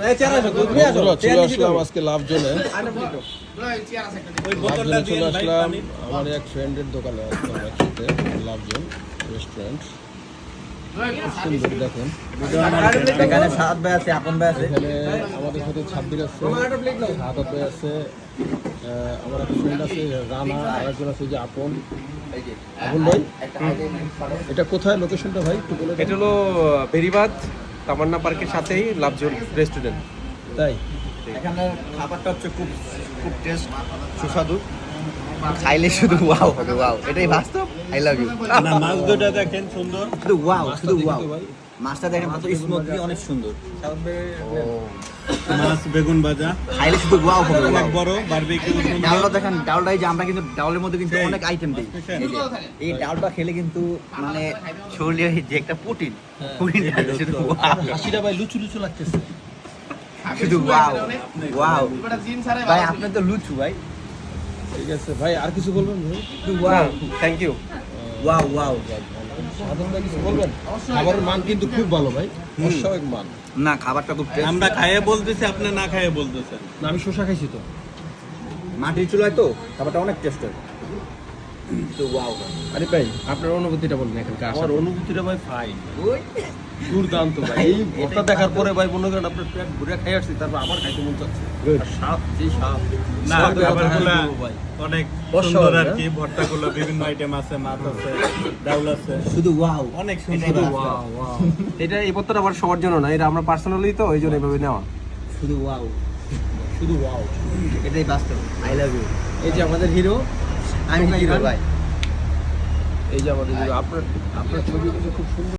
চলে আসলাম আজকে লাভ জোনে চলে আসলাম আমার এক ফ্রেন্ডের দোকানে আসলাম একসাথে লাভ জোন রেস্টুরেন্ট সুন্দর দেখেন এখানে সাত ভাই আছে আপন ভাই আছে এখানে আমাদের সাথে 26 আছে সাত ভাই আছে আমার একটা ফ্রেন্ড আছে রানা আর একজন আছে যে আপন ভাই এটা কোথায় লোকেশনটা ভাই একটু বলে এটা হলো বেরিবাদ তামান্না পার্কের সাথেই লাভজোন রেস্টুরেন্ট। তাই এখানে খাবারটা হচ্ছে খুব খুব টেস্ট সুস্বাদু খাইলে শুধু ওয়াও হবে ওয়াও এটাই বাস্তব আই লাভ ইউ না মাছ দুটো দেখেন সুন্দর শুধু ওয়াও শুধু ওয়াও ভাই মাছটা দেখেন কত স্মুথলি অনেক সুন্দর মাছ বেগুন ভাজা খাইলে শুধু ওয়াও হবে অনেক wow। বড় বারবিকিউ ডালটা দেখেন ডালটাই যে আমরা কিন্তু ডালের মধ্যে কিন্তু অনেক আইটেম দিই এই ডালটা খেলে কিন্তু মানে শরীরে যে একটা প্রোটিন শুধু wow। হাসিটা ভাই লুচু লুচু লাগতেছে শুধু ওয়াও ওয়াও ভাই আপনি তো লুচু ভাই ঠিক আছে ভাই আর কিছু বলবেন ভাই শুধু wow thank you. Wow wow সাধারণ ভাই কিছু বলবেন খাবারের মান কিন্তু খুব ভালো ভাই অস্বাভাবিক মান না খাবারটা খুব টেস্ট আমরা খাইয়ে বলতেছি আপনি না খাইয়ে বলতেছেন না আমি শসা খাইছি তো মাটির চুলায় তো খাবারটা অনেক টেস্টের তো ওয়াও আরে ভাই আপনার অনুভূতিটা বলুন এখানকার আমার অনুভূতিটা ভাই ফাইন দুর্দান্ত ভাই এই ভর্তা দেখার পরে ভাই মনে করেন আপনার পেট ভরে খাই আসছি তারপর আবার খাইতে মন চাচ্ছে আর স্বাদ যেই স্বাদ না খাবারগুলো ভাই অনেক অসাধারণ, সুন্দর আর কি ভর্তাগুলো বিভিন্ন আইটেম আছে মাছ আছে ডাউল আছে শুধু ওয়াও অনেক সুন্দর ওয়াও ওয়াও এটা এই পত্রটা আবার সবার জন্য না, এটা আমরা পার্সোনালি তো এই জন্য এভাবে নেওয়া। শুধু ওয়াও শুধু ওয়াও এটাই বাস্তব আই লাভ ইউ এই যে আমাদের হিরো আমি হিরো ভাই এই যে আমাদের হিরো আপনার আপনার ছবি কিন্তু খুব সুন্দর